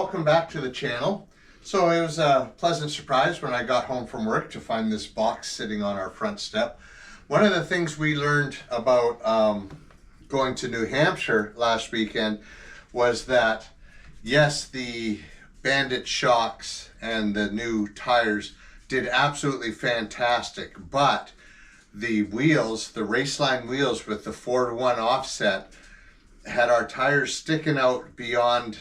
welcome back to the channel. So it was a pleasant surprise when I got home from work to find this box sitting on our front step. One of the things we learned about going to New Hampshire last weekend was that yes, the Bandit shocks and the new tires did absolutely fantastic, but the wheels, the Raceline wheels with the 4-to-1 offset, had our tires sticking out beyond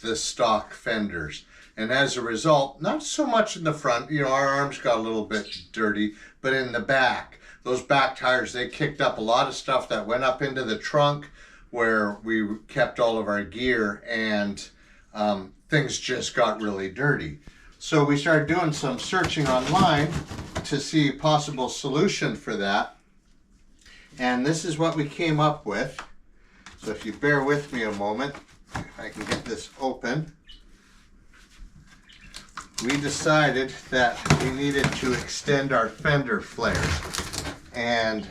the stock fenders. And as a result, not so much in the front, you know, our arms got a little bit dirty, but in the back, those back tires, they kicked up a lot of stuff that went up into the trunk where we kept all of our gear, and things just got really dirty. So we started doing some searching online to see a possible solution for that. And this is what we came up with. So if you bear with me a moment, if I can get this open. We decided that we needed to extend our fender flares. And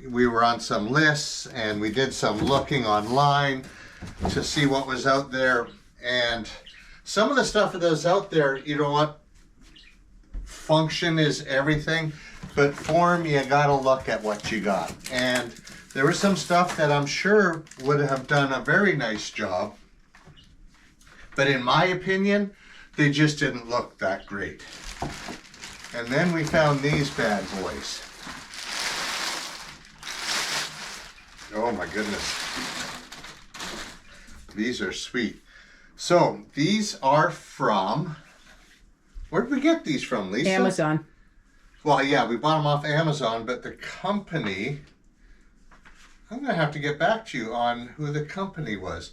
we were on some lists and we did some looking online to see what was out there. And some of the stuff that was out there, you know what? Function is everything, but form, you gotta look at what you got. And there was some stuff that I'm sure would have done a very nice job, but in my opinion, they just didn't look that great. And then we found these bad boys. Oh my goodness. These are sweet. So these are from, where did we get these from, Lisa? Amazon. Well, yeah, we bought them off Amazon, but the company, I'm going to have to get back to you on who the company was.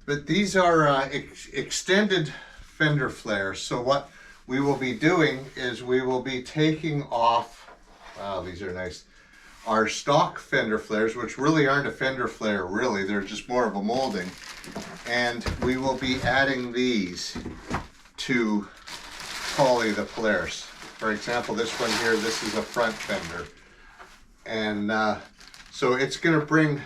But these are extended fender flares. So what we will be doing is we will be taking off, wow, these are nice, our stock fender flares, which really aren't a fender flare, really. They're just more of a molding. And we will be adding these to poly the flares. For example, this one here, this is a front fender. And so it's going to bring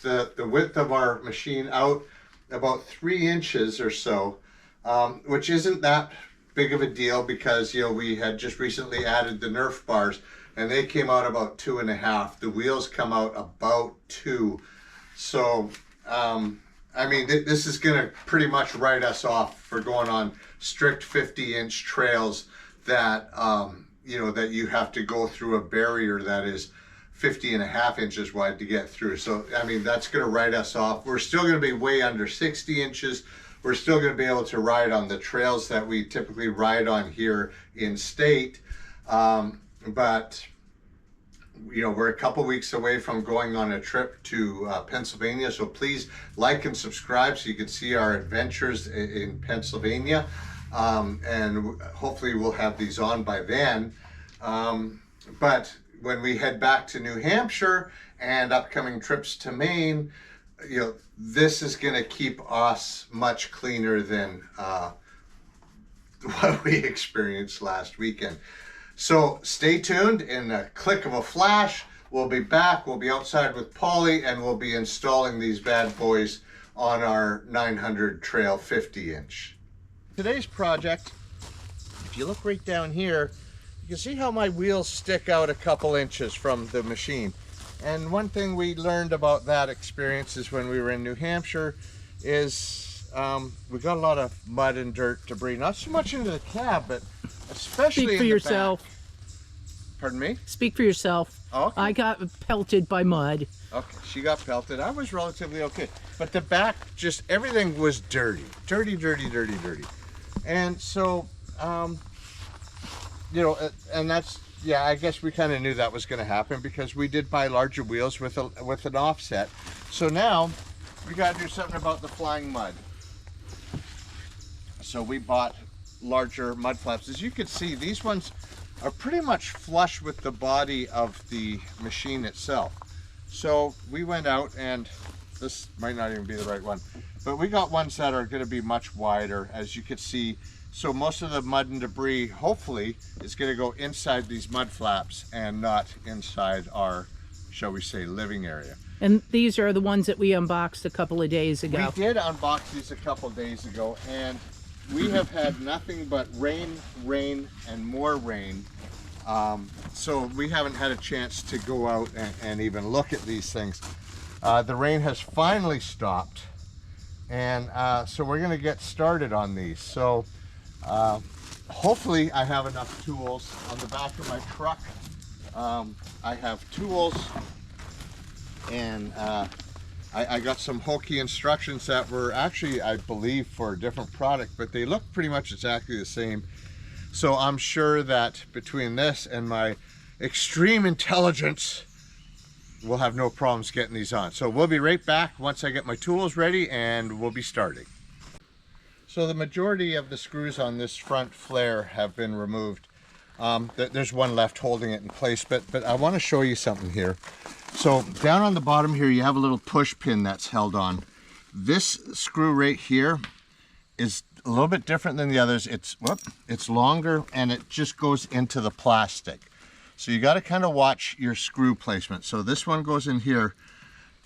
the width of our machine out about 3 inches or so, which isn't that big of a deal because, you know, we had just recently added the Nerf bars and they came out about 2.5. The wheels come out about 2. So, I mean, this is going to pretty much write us off for going on strict 50-inch trails that, you know, that you have to go through a barrier that is 50.5 inches wide to get through. So, I mean, that's going to write us off. We're still going to be way under 60 inches. We're still going to be able to ride on the trails that we typically ride on here in state. But, you know, we're a couple weeks away from going on a trip to Pennsylvania. So please like and subscribe so you can see our adventures in Pennsylvania. And hopefully we'll have these on by then. But when we head back to New Hampshire and upcoming trips to Maine, you know, this is going to keep us much cleaner than what we experienced last weekend. So stay tuned. In a click of a flash, we'll be back. We'll be outside with Polly and we'll be installing these bad boys on our 900 Trail 50-inch. Today's project, if you look right down here, you can see how my wheels stick out a couple inches from the machine. And one thing we learned about that experience is when we were in New Hampshire is we got a lot of mud and dirt debris, not so much into the cab, but especially Speak for yourself. Back. Pardon me? Speak for yourself. Oh, okay. I got pelted by mud. Okay, she got pelted. I was relatively okay. But the back, just everything was dirty. Dirty, dirty, dirty, dirty. And so, you know, and that's, yeah, I guess we kind of knew that was going to happen because we did buy larger wheels with an offset. So now we got to do something about the flying mud. So we bought larger mud flaps. As you can see, these ones are pretty much flush with the body of the machine itself. So we went out, and this might not even be the right one, but we got ones that are going to be much wider, as you can see. So most of the mud and debris, hopefully, is going to go inside these mud flaps and not inside our shall we say, living area. And these are the ones that we unboxed a couple of days ago. We did unbox these a couple days ago, and we have had nothing but rain, and more rain. So we haven't had a chance to go out and even look at these things. The rain has finally stopped, and so we're going to get started on these. So hopefully I have enough tools. On the back of my truck, I have tools, and I got some hokey instructions that were actually, I believe, for a different product, but they look pretty much exactly the same. So I'm sure that between this and my extreme intelligence, we'll have no problems getting these on. So we'll be right back once I get my tools ready, and we'll be starting. So the majority of the screws on this front flare have been removed. There's one left holding it in place, but I want to show you something here. So down on the bottom here, you have a little push pin that's held on. This screw right here is a little bit different than the others. It's longer, and it just goes into the plastic. So you got to kind of watch your screw placement. So this one goes in here.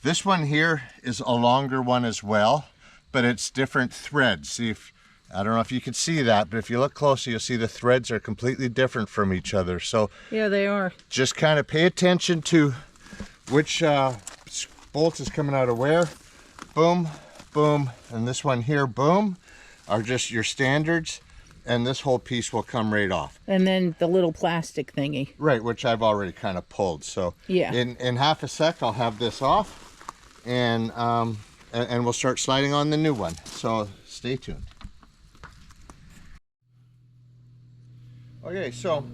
This one here is a longer one as well, but it's different threads. See, if I don't know if you can see that, but if you look closely, you'll see the threads are completely different from each other. So Yeah, they are. just kind of pay attention to which bolt is coming out of where. Boom, boom, and this one here, boom, are just your standards, and this whole piece will come right off. And then the little plastic thingy. Right, which I've already kind of pulled. So Yeah. in half a sec, I'll have this off, and we'll start sliding on the new one. So stay tuned. Okay, so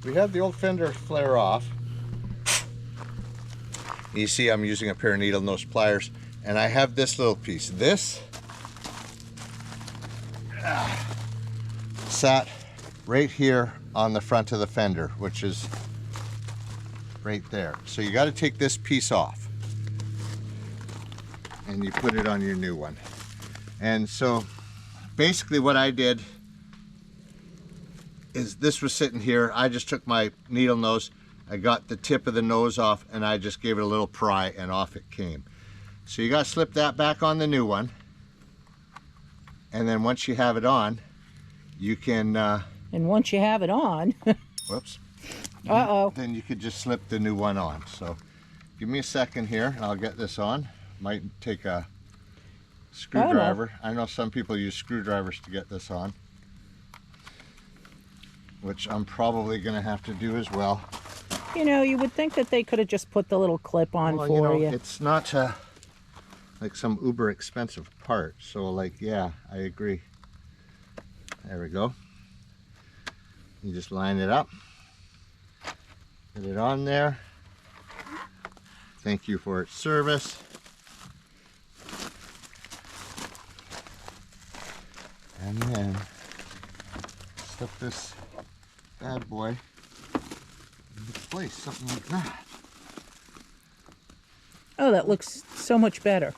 we have the old Fender flare off. You see I'm using a pair of needle nose pliers, and I have this little piece. This sat right here on the front of the fender, which is right there. So you got to take this piece off, and you put it on your new one. And so basically what I did is, this was sitting here, I just took my needle nose, I got the tip of the nose off, and I just gave it a little pry, and off it came. So you got to slip that back on the new one, and then once you have it on, you can And once you have it on, whoops, uh-oh. then you could just slip the new one on. So give me a second here, and I'll get this on. Might take a screwdriver. I know some people use screwdrivers to get this on, which I'm probably going to have to do as well. You know, you would think that they could have just put the little clip on Well, for you. It's not like some uber expensive part. So like, yeah, I agree. There we go. You just line it up. Put it on there. Thank you for its service. And then slip this bad boy into place, something like that. Oh, that looks so much better.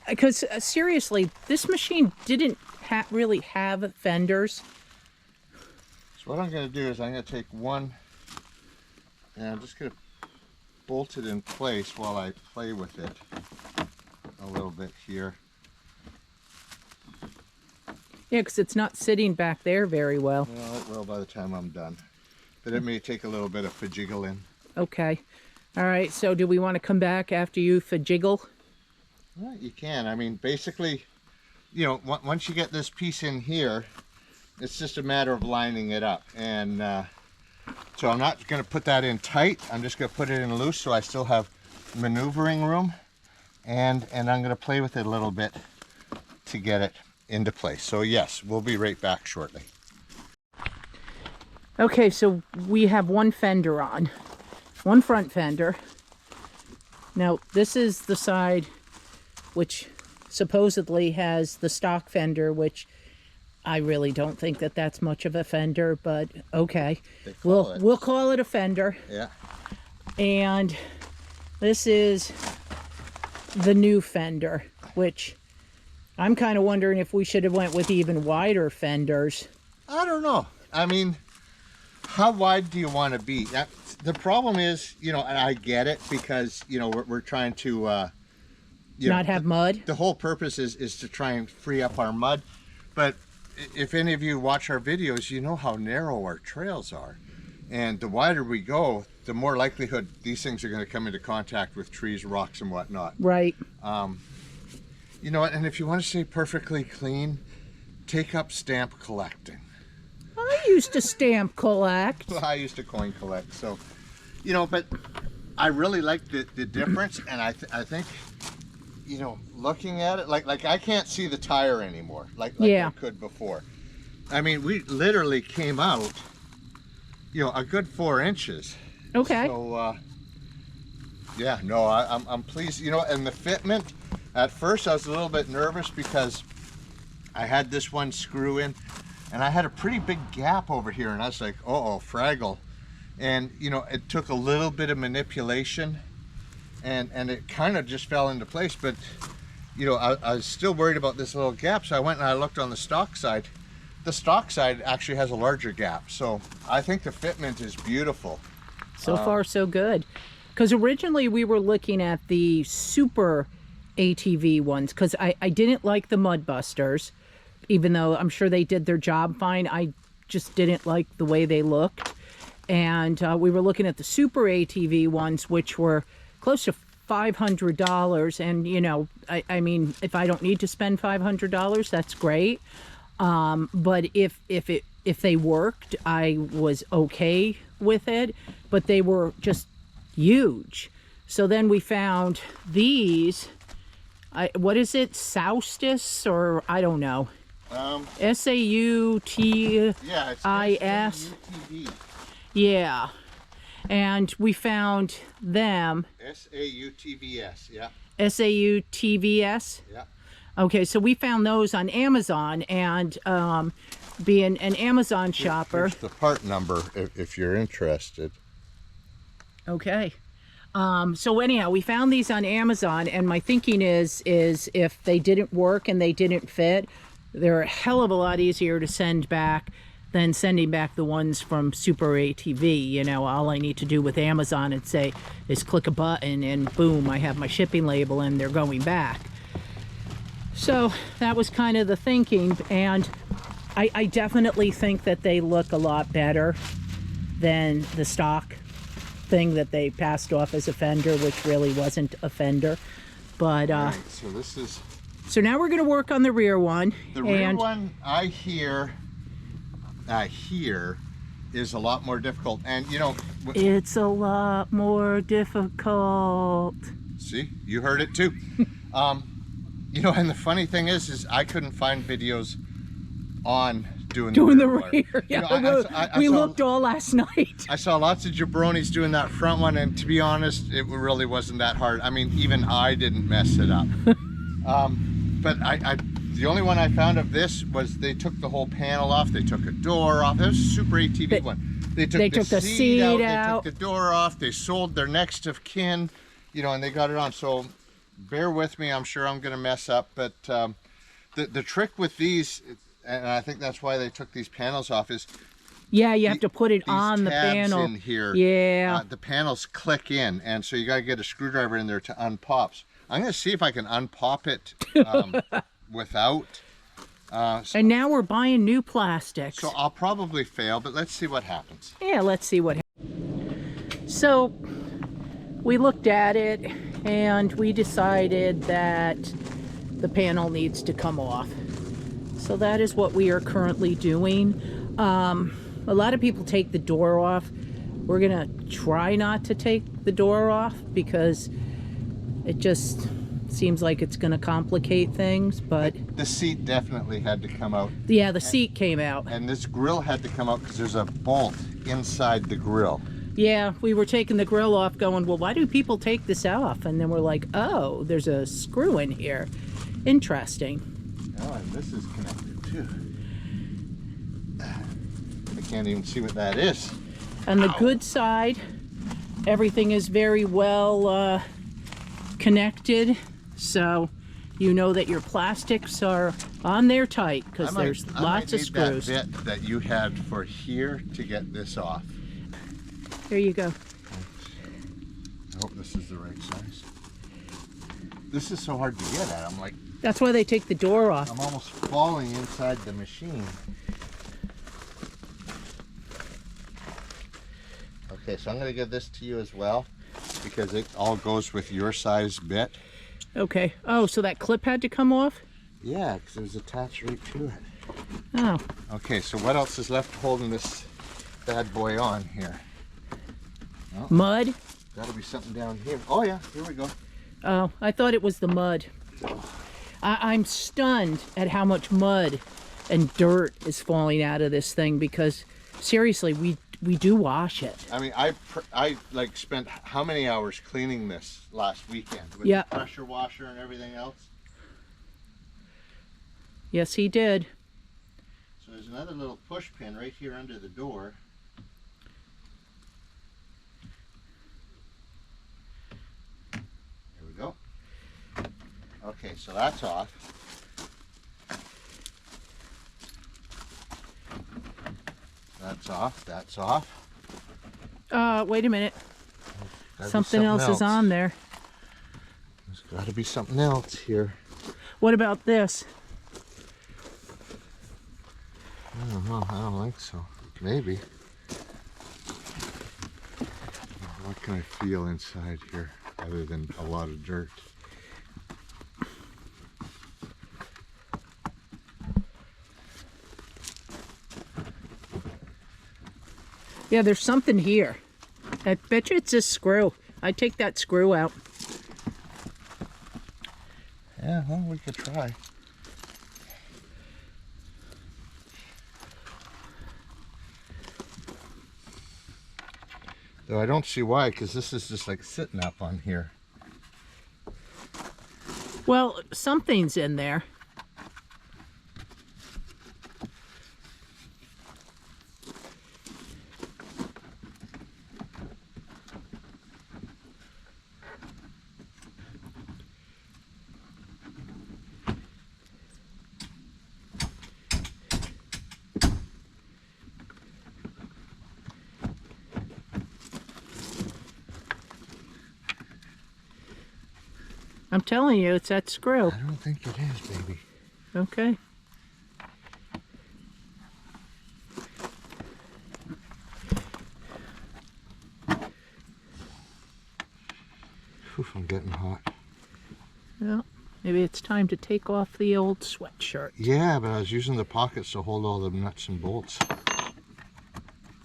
Because seriously, this machine didn't really have fenders. So what I'm going to do is I'm going to take one, and I'm just going to bolt it in place while I play with it a little bit here. Yeah, because it's not sitting back there very well. Well, it will by the time I'm done. But it may take a little bit of fajiggling. Okay. All right, so do we want to come back after you fajiggle? Well, you can. I mean, basically, you know, once you get this piece in here, it's just a matter of lining it up. And so I'm not going to put that in tight. I'm just going to put it in loose so I still have maneuvering room. And I'm going to play with it a little bit to get it into place. So yes, we'll be right back shortly. Okay, so we have one fender on. One front fender. Now, this is the side which supposedly has the stock fender, which I really don't think that that's much of a fender, but okay. We'll call it a fender. Yeah. And this is the new fender, which I'm kind of wondering if we should have went with even wider fenders. I don't know. I mean, how wide do you want to be? The problem is, you know, and I get it because, you know, we're trying to, Not have mud? The whole purpose is to try and free up our mud. But if any of you watch our videos, you know how narrow our trails are. And the wider we go, the more likelihood these things are going to come into contact with trees, rocks, and whatnot. Right. You know what, and if you want to stay perfectly clean, take up stamp collecting. I used to stamp collect. Well, I used to coin collect, so, you know, but I really like the difference, and I think, you know, looking at it, like I can't see the tire anymore, like yeah. I could before. I mean, we literally came out, you know, a good 4 inches. Okay. So, yeah, no, I'm pleased, you know, and the fitment, at first I was a little bit nervous because I had this one screw in, and I had a pretty big gap over here, and I was like, uh-oh, fraggle. And, you know, it took a little bit of manipulation, and it kind of just fell into place. But, you know, I was still worried about this little gap, so I went and I looked on the stock side. The stock side actually has a larger gap, so I think the fitment is beautiful. So far, so good. Because originally we were looking at the super ATV ones, because I didn't like the Mudbusters, even though I'm sure they did their job fine. I just didn't like the way they looked. And we were looking at the super ATV ones, which were close to $500. And, you know, I mean, if I don't need to spend $500, that's great. But if they worked, I was okay with it. But they were just huge. So then we found these. What is it? Soustis, or I don't know. S-A-U-T-I-S. Yeah, it's S-A-U-T-V. Yeah. And we found them. S-A-U-T-V-S, yeah. S-A-U-T-V-S? Yeah. Okay, so we found those on Amazon, and being an Amazon shopper. Here's the part number if you're interested. Okay. So anyhow, we found these on Amazon, and my thinking is if they didn't work and they didn't fit, they're a hell of a lot easier to send back than sending back the ones from Super ATV. You know, all I need to do with Amazon and say is click a button and boom, I have my shipping label and they're going back. So that was kind of the thinking, and I definitely think that they look a lot better than the stock thing that they passed off as a Fender, which really wasn't a Fender. But right, so this is, so now we're going to work on the rear one. the rear one I hear is a lot more difficult, and you know, it's a lot more difficult. See, you heard it too. You know, and the funny thing is I couldn't find videos on doing the rear. Yeah, you know, we looked all last night. I saw lots of jabronis doing that front one, and to be honest, it really wasn't that hard. I mean, even I didn't mess it up. But the only one I found of this was they took the whole panel off, they took a door off. That was a Super ATV one. They took the seat out, they took the door off, they sold their next of kin, you know, and they got it on. So bear with me, I'm sure I'm going to mess up, but the trick with these, and I think that's why they took these panels off, is yeah, you have to put it on the panel in here. Yeah, the panels click in, and so you got to get a screwdriver in there to unpop. I'm going to see if I can unpop it without. And now we're buying new plastics. So I'll probably fail, but let's see what happens. Yeah, let's see what happens. So we looked at it and we decided that the panel needs to come off. So that is what we are currently doing. A lot of people take the door off. We're gonna try not to take the door off because it just seems like it's gonna complicate things, but the seat definitely had to come out. Yeah, the seat came out. And this grill had to come out because there's a bolt inside the grill. Yeah, we were taking the grill off going, well, why do people take this off? And then we're like, oh, there's a screw in here. Interesting. Oh, and this is connected too. I can't even see what that is. On the good side, everything is very well connected, so you know that your plastics are on there tight because there's I lots might of need screws. that bit that you had for here to get this off. There you go. I hope this is the right size. This is so hard to get at. I'm like, That's why they take the door off. I'm almost falling inside the machine. Okay, so I'm going to give this to you as well because it all goes with your size bit. Okay. Oh, so that clip had to come off? Yeah, because it was attached right to it. Oh. Okay, so what else is left holding this bad boy on here? Oh, Mud? got to be something down here. Oh yeah, here we go. Oh, I thought it was the mud. I'm stunned at how much mud and dirt is falling out of this thing because seriously, we do wash it. I mean, I like spent how many hours cleaning this last weekend with Yeah. the pressure washer and everything else. Yes, he did. So there's another little push pin right here under the door. There we go. Okay, so that's off. That's off. That's off. Wait a minute. Gotta be Something else is on there. There's got to be something else here. What about this? I don't know. I don't think so. Maybe. What can I feel inside here other than a lot of dirt? Yeah, there's something here. I bet you it's this screw. I'd take that screw out. Yeah, well, we could try. Though I don't see why, because this is just like sitting up on here. Well, something's in there. I'm telling you, it's that screw. I don't think it is, baby. Okay. Oof, I'm getting hot. Well, maybe it's time to take off the old sweatshirt. Yeah, but I was using the pockets to hold all the nuts and bolts.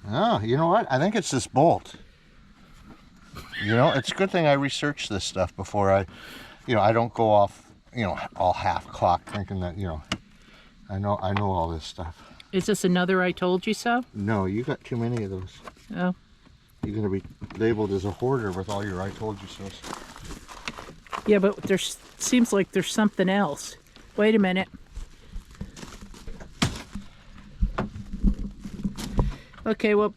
Oh, you know what? I think it's this bolt. You know, it's a good thing I researched this stuff before I don't go off, all half cocked thinking that, I know all this stuff. Is this another I told you so? No, you got too many of those. Oh. You're gonna be labeled as a hoarder with all your I told you so's. Yeah, but there seems like there's something else. Wait a minute. Okay, well,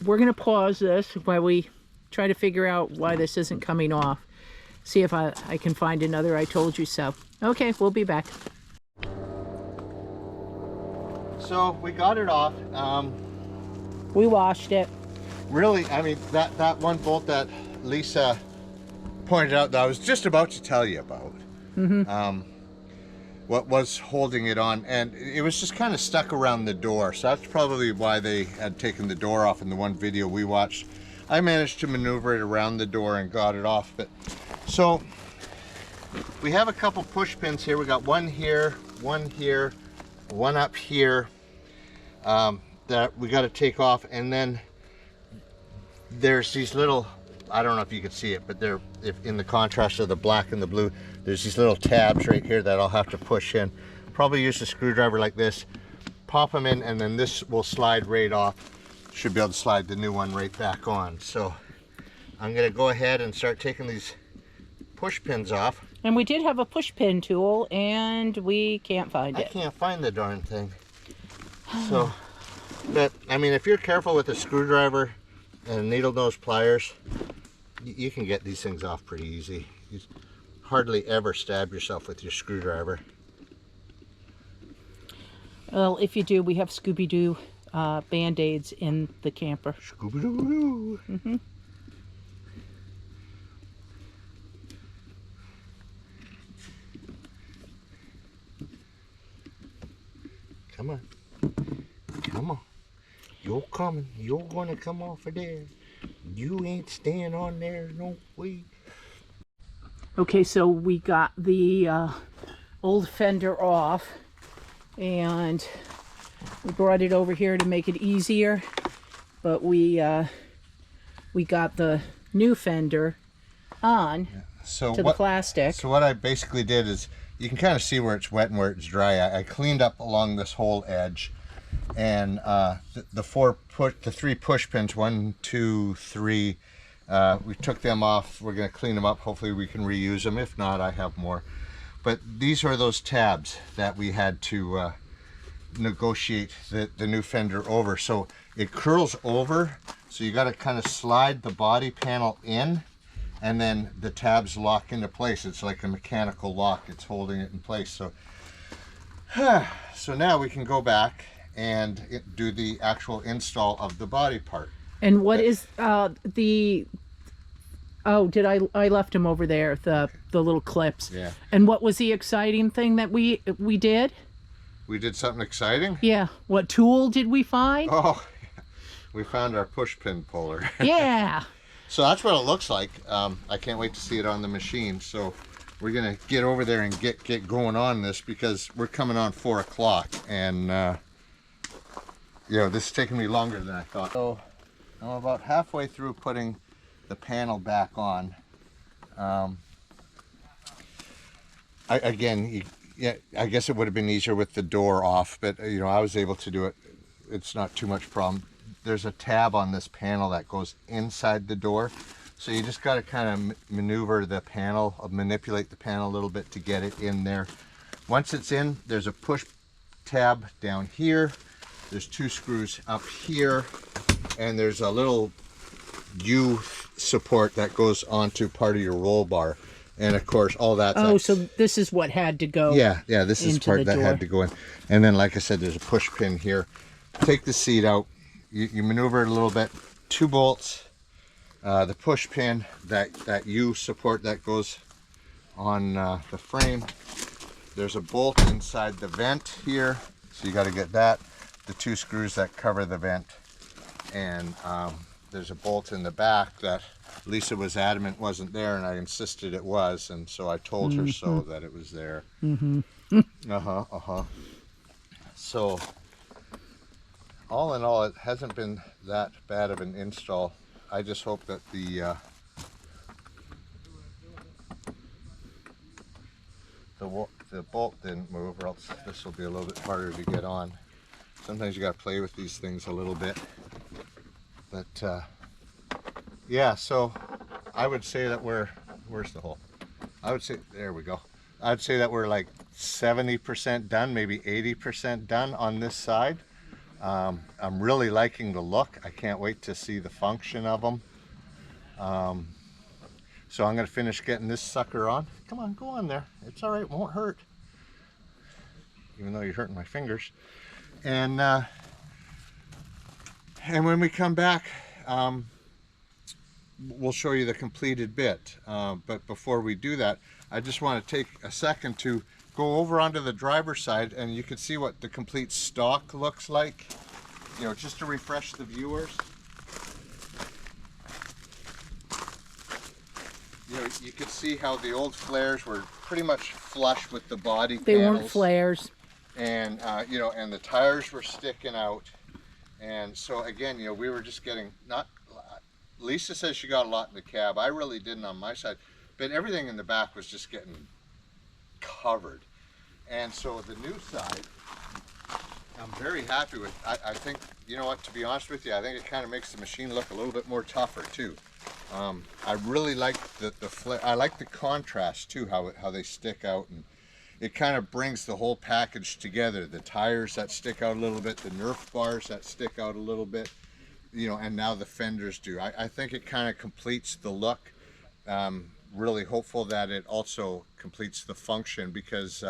we're gonna pause this while we try to figure out why this isn't coming off. See if I can find another I told you so. Okay, we'll be back. So we got it off. We washed it. Really, I mean, that one bolt that Lisa pointed out that I was just about to tell you about. What was holding it on, and it was just kind of stuck around the door. So that's probably why they had taken the door off in the one video we watched. I managed to maneuver it around the door and got it off. But so we have a couple push pins here. We got one here, one up here that we got to take off, and then there's these little, I don't know if you can see it, but they're, if in the contrast of the black and the blue, there's these little tabs right here that I'll have to push in. Probably use a screwdriver like this, pop them in, and then this will slide right off. Should be able to slide the new one right back on. So I'm gonna go ahead and start taking these push pins off. And we did have a push pin tool, and we can't find it. I can't find the darn thing. So, but I mean, if you're careful with a screwdriver and needle nose pliers, you can get these things off pretty easy. You hardly ever stab yourself with your screwdriver. Well, if you do, we have Scooby-Doo Band-Aids in the camper. Scooby-Doo. Mm-hmm. Come on. Come on. You're coming. You're gonna come off of there. You ain't staying on there no way. Okay, so we got the old fender off, and we brought it over here to make it easier, but we got the new fender on So to the plastic. So what I basically did is, you can kind of see where it's wet and where it's dry. I cleaned up along this whole edge, and the three push pins, 1, 2, 3. We took them off. We're going to clean them up. Hopefully we can reuse them. If not, I have more. But these are those tabs that we had to negotiate the new fender over. So it curls over, so you got to kind of slide the body panel in, and then the tabs lock into place. It's like a mechanical lock. It's holding it in place. So so now we can go back and do the actual install of the body part. And what is the... Oh, I left them over there, the little clips. Yeah. And what was the exciting thing that we did? We did something exciting? Yeah. What tool did we find? Oh, we found our push pin puller. Yeah. So that's what it looks like. I can't wait to see it on the machine. So we're gonna get over there and get going on this, because we're coming on 4 o'clock, and you know, this is taking me longer than I thought. So I'm about halfway through putting the panel back on. I guess it would have been easier with the door off, but you know, I was able to do it. It's not too much problem. There's a tab on this panel that goes inside the door, so you just got to kind of maneuver the panel, manipulate the panel a little bit to get it in there. Once it's in, there's a push tab down here, there's 2 screws up here, and there's a little U support that goes onto part of your roll bar, and of course all that. Oh, so this is what had to go. Yeah, this is part that had to go in. And then, like I said, there's a push pin here. Take the seat out, you maneuver it a little bit, 2 bolts, the push pin, that U support that goes on the frame. There's a bolt inside the vent here, so you got to get that, the 2 screws that cover the vent, and there's a bolt in the back that Lisa was adamant wasn't there, and I insisted it was, and so I told her so that it was there. So all in all, it hasn't been that bad of an install. I just hope that the bolt didn't move, or else this will be a little bit harder to get on. Sometimes you got to play with these things a little bit. But yeah, so I would say that where's the hole? I would say, there we go. I'd say that we're like 70% done, maybe 80% done on this side. I'm really liking the look. I can't wait to see the function of them. So I'm going to finish getting this sucker on. Come on, go on there. It's all right, it won't hurt. Even though you're hurting my fingers. And when we come back, we'll show you the completed bit. But before we do that, I just want to take a second to go over onto the driver's side, and you can see what the complete stock looks like. You know, just to refresh the viewers. You know, you could see how the old flares were pretty much flush with the body panels. They weren't flares. And you know, and the tires were sticking out. And so again, you know, we were just getting, not, Lisa says she got a lot in the cab. I really didn't on my side, but everything in the back was just getting covered. And so the new side, I'm very happy with. I think, you know what, to be honest with you, I think it kind of makes the machine look a little bit more tougher too. I really like the flare. I like the contrast too, how they stick out, and it kind of brings the whole package together. The tires that stick out a little bit, the Nerf bars that stick out a little bit, you know, and now the fenders do. I think it kind of completes the look. Really hopeful that it also completes the function, because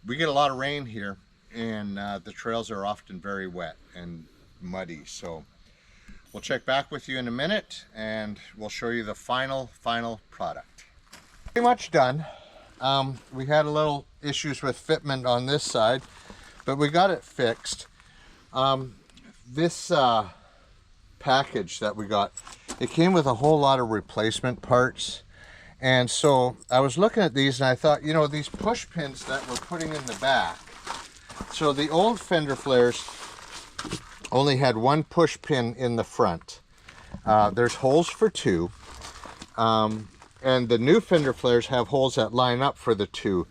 we get a lot of rain here, and the trails are often very wet and muddy. So we'll check back with you in a minute and we'll show you the final product. Pretty much done. We had a little issues with fitment on this side, but we got it fixed. This package that we got, it came with a whole lot of replacement parts. And so I was looking at these and I thought, you know, these push pins that we're putting in the back. So the old Fender flares only had one push pin in the front. There's holes for two. And the new Fender flares have holes that line up for the two.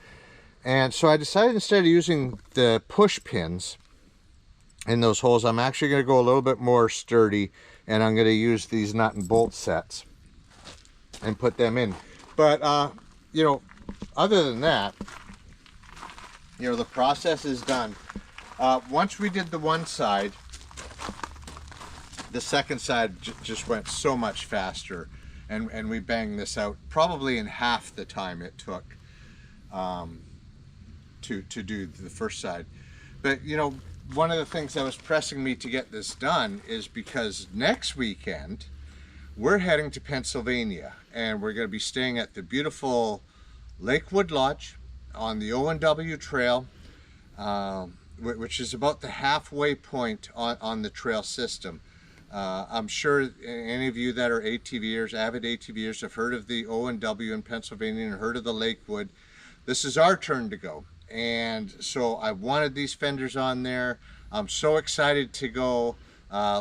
And so I decided, instead of using the push pins in those holes, I'm actually going to go a little bit more sturdy, and I'm going to use these nut and bolt sets and put them in. But you know, other than that, you know, the process is done. Once we did the one side, the second side just went so much faster, and we banged this out probably in half the time it took to do the first side. But you know, one of the things that was pressing me to get this done is because next weekend we're heading to Pennsylvania, and we're going to be staying at the beautiful Lakewood Lodge on the O&W Trail, which is about the halfway point on the trail system. I'm sure any of you that are ATVers, avid ATVers, have heard of the O&W in Pennsylvania and heard of the Lakewood. This is our turn to go. And so I wanted these fenders on there. I'm so excited to go.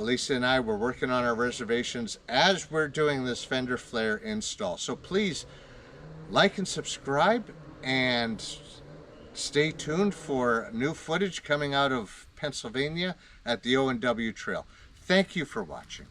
Lisa and I were working on our reservations as we're doing this Fender flare install. So please like and subscribe and stay tuned for new footage coming out of Pennsylvania at the O&W Trail. Thank you for watching.